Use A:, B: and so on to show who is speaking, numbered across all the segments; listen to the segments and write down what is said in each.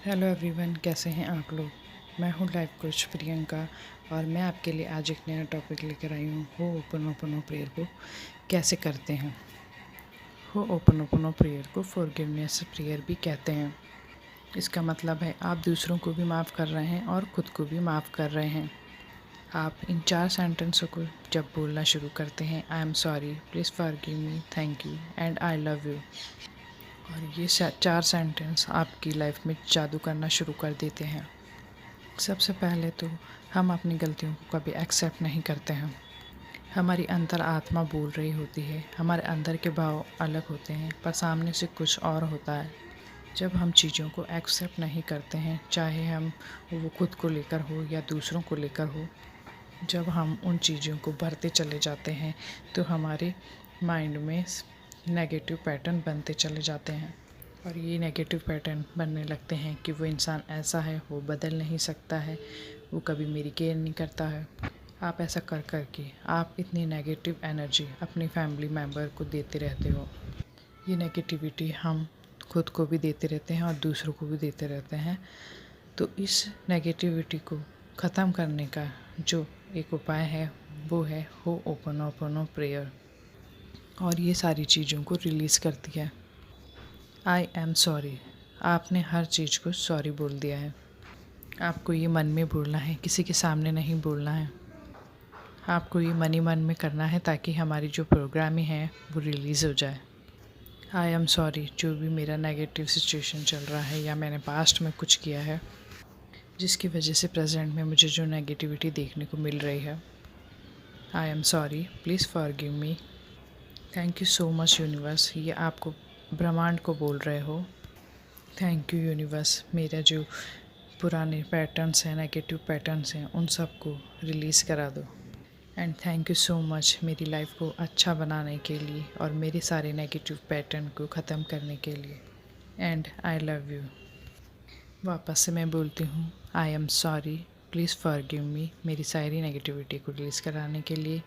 A: Hello everyone, कैसे हैं आप लोग। मैं हूँ लाइफ कोच प्रियंका और मैं आपके लिए आज एक नया टॉपिक लेकर आई हूँ। हो ओपन प्रेयर को कैसे करते हैं। हो ओपन प्रेयर को फॉरगिवनेस प्रेयर भी कहते हैं। इसका मतलब है आप दूसरों को भी माफ़ कर रहे हैं और ख़ुद को भी माफ़ कर रहे हैं। आप इन 4 सेंटेंसों को जब बोलना शुरू करते हैं, I am sorry, please forgive me, thank you and I love you, और ये 4 सेंटेंस आपकी लाइफ में जादू करना शुरू कर देते हैं। सबसे पहले तो हम अपनी गलतियों को कभी एक्सेप्ट नहीं करते हैं। हमारी अंतर आत्मा बोल रही होती है, हमारे अंदर के भाव अलग होते हैं पर सामने से कुछ और होता है। जब हम चीज़ों को एक्सेप्ट नहीं करते हैं, चाहे हम वो खुद को लेकर हो या दूसरों को लेकर हो, जब हम उन चीज़ों को भरते चले जाते हैं तो हमारे माइंड में नेगेटिव पैटर्न बनते चले जाते हैं और ये नेगेटिव पैटर्न बनने लगते हैं कि वो इंसान ऐसा है, वो बदल नहीं सकता है, वो कभी मेरी केयर नहीं करता है। आप ऐसा कर कर के आप इतनी नेगेटिव एनर्जी अपनी फैमिली मेम्बर को देते रहते हो। ये नेगेटिविटी हम खुद को भी देते रहते हैं और दूसरों को भी देते रहते हैं। तो इस नेगेटिविटी को ख़त्म करने का जो एक उपाय है वो है हो ओपन प्रेयर, और ये सारी चीज़ों को रिलीज़ करती है। आई एम सॉरी, आपने हर चीज़ को सॉरी बोल दिया है। आपको ये मन में बोलना है, किसी के सामने नहीं बोलना है। आपको ये मन ही मन में करना है ताकि हमारी जो प्रोग्रामिंग है वो रिलीज़ हो जाए। आई एम सॉरी, जो भी मेरा नेगेटिव सिचुएशन चल रहा है या मैंने पास्ट में कुछ किया है जिसकी वजह से प्रेजेंट में मुझे जो नेगेटिविटी देखने को मिल रही है। I am sorry, please forgive me, thank you so much universe, ये आपको ब्रह्मांड को बोल रहे हो। थैंक यू यूनिवर्स, मेरा जो पुराने पैटर्न्स हैं, नेगेटिव पैटर्न्स हैं, उन सब को रिलीज़ करा दो। And thank you so much मेरी लाइफ को अच्छा बनाने के लिए और मेरे सारे नेगेटिव पैटर्न को ख़त्म करने के लिए। And I love you. वापस से मैं बोलती हूँ, I am sorry, please forgive me, मेरी सारी नेगेटिविटी को रिलीज़ कराने के लिए।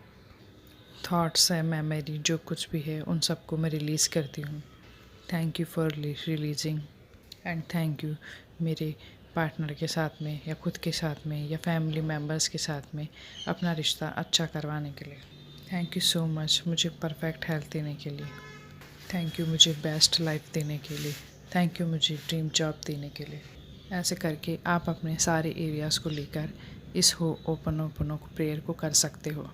A: थॉट्स है, मेमोरी, जो कुछ भी है उन सबको मैं रिलीज़ करती हूँ। Thank you for releasing and thank you मेरे पार्टनर के साथ में या खुद के साथ में या फैमिली मेम्बर्स के साथ में अपना रिश्ता अच्छा करवाने के लिए। थैंक यू सो मच मुझे परफेक्ट हेल्थ देने के लिए। थैंक यू मुझे बेस्ट लाइफ देने के लिए। थैंक यू मुझे ड्रीम जॉब देने के लिए। ऐसे करके आप अपने सारे एरियाज़ को लेकर इस हो ओपन प्रेयर को कर सकते हो।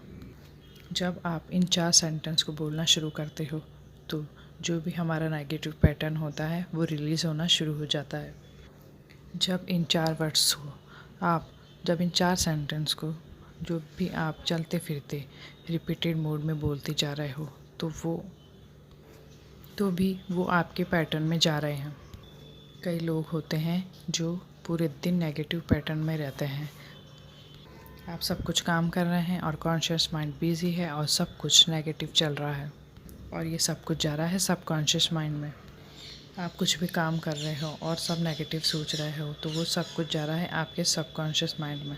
A: जब आप इन 4 सेंटेंस को बोलना शुरू करते हो तो जो भी हमारा नेगेटिव पैटर्न होता है वो रिलीज़ होना शुरू हो जाता है। जब इन 4 वर्ड्स को जब इन 4 सेंटेंस को जो भी आप चलते फिरते रिपीटेड मोड में बोलते जा रहे हो तो भी वो आपके पैटर्न में जा रहे हैं। कई लोग होते हैं जो पूरे दिन नेगेटिव पैटर्न में रहते हैं। आप सब कुछ काम कर रहे हैं और कॉन्शियस माइंड बिजी है और सब कुछ नेगेटिव चल रहा है और ये सब कुछ जा रहा है सबकॉन्शियस माइंड में। आप कुछ भी काम कर रहे हो और सब नेगेटिव सोच रहे हो तो वो सब कुछ जा रहा है आपके सबकॉन्शियस माइंड में।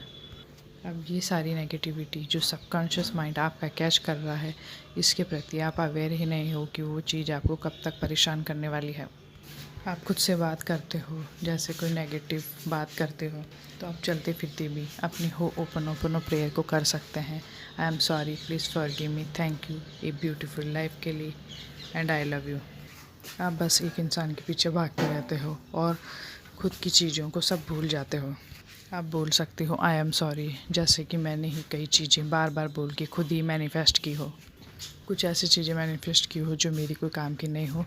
A: अब ये सारी नेगेटिविटी जो सबकॉन्शियस माइंड आपका कैच कर रहा है, इसके प्रति आप अवेयर ही नहीं हो कि वो चीज़ आपको कब तक परेशान करने वाली है। आप खुद से बात करते हो, जैसे कोई नेगेटिव बात करते हो तो आप चलते फिरते भी अपनी हो ओपन प्रेयर को कर सकते हैं। I am sorry, please forgive me, thank U a beautiful life के लिए एंड आई लव यू। आप बस एक इंसान के पीछे भागते रहते हो और खुद की चीज़ों को सब भूल जाते हो। आप बोल सकते हो आई एम सॉरी, जैसे कि मैंने ही कई चीज़ें बार बार बोल के खुद ही मैनिफेस्ट की हो। कुछ ऐसी चीज़ें मैनिफेस्ट की हो जो मेरी कोई काम की नहीं हो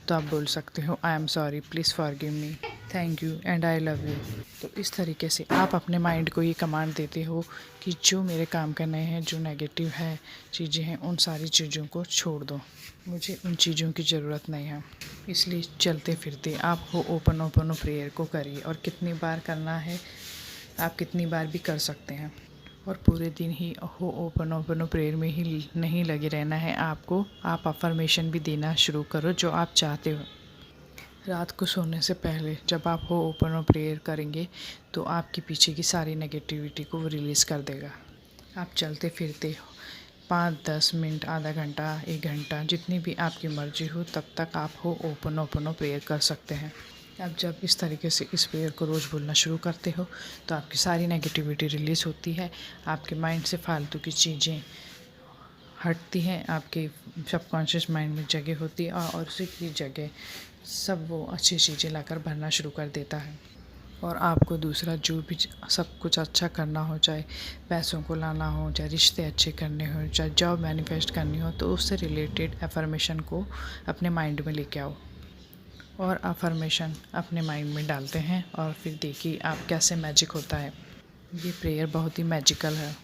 A: तो आप बोल सकते हो I am sorry, please forgive me, thank you and I love you. तो इस तरीके से आप अपने माइंड को ये कमांड देते हो कि जो मेरे काम करने हैं, जो नेगेटिव है चीज़ें हैं, उन सारी चीज़ों को छोड़ दो, मुझे उन चीज़ों की ज़रूरत नहीं है। इसलिए चलते फिरते आप हो ओपन प्रेयर को करिए और कितनी बार करना है आप कितनी बार भी कर सकते हैं। और पूरे दिन ही हो ओपन प्रेयर में ही नहीं लगे रहना है आपको। आप अफर्मेशन भी देना शुरू करो जो आप चाहते हो। रात को सोने से पहले जब आप हो ओपन प्रेयर करेंगे तो आपके पीछे की सारी नेगेटिविटी को वो रिलीज़ कर देगा। आप चलते फिरते 5-10 मिनट, आधा घंटा, 1 घंटा, जितनी भी आपकी मर्ज़ी हो तब तक आप हो ओपन प्रेयर कर सकते हैं। आप जब इस तरीके से इस प्रेयर को रोज़ बोलना शुरू करते हो तो आपकी सारी नेगेटिविटी रिलीज़ होती है, आपके माइंड से फालतू की चीज़ें हटती हैं, आपके सबकॉन्शियस माइंड में जगह होती है और उसी की जगह सब वो अच्छी चीज़ें लाकर भरना शुरू कर देता है। और आपको दूसरा जो भी सब कुछ अच्छा करना हो, चाहे पैसों को लाना हो, चाहे रिश्ते अच्छे करने हो, चाहे जॉब मैनिफेस्ट करनी हो, तो उससे रिलेटेड अफर्मेशन को अपने माइंड में लेके आओ और अफर्मेशन अपने माइंड में डालते हैं और फिर देखिए आप कैसे मैजिक होता है। ये प्रेयर बहुत ही मैजिकल है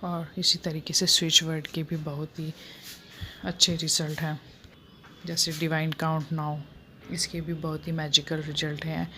A: और इसी तरीके से स्विच वर्ड के भी बहुत ही अच्छे रिज़ल्ट हैं, जैसे डिवाइन काउंट नाउ, इसके भी बहुत ही मैजिकल रिजल्ट हैं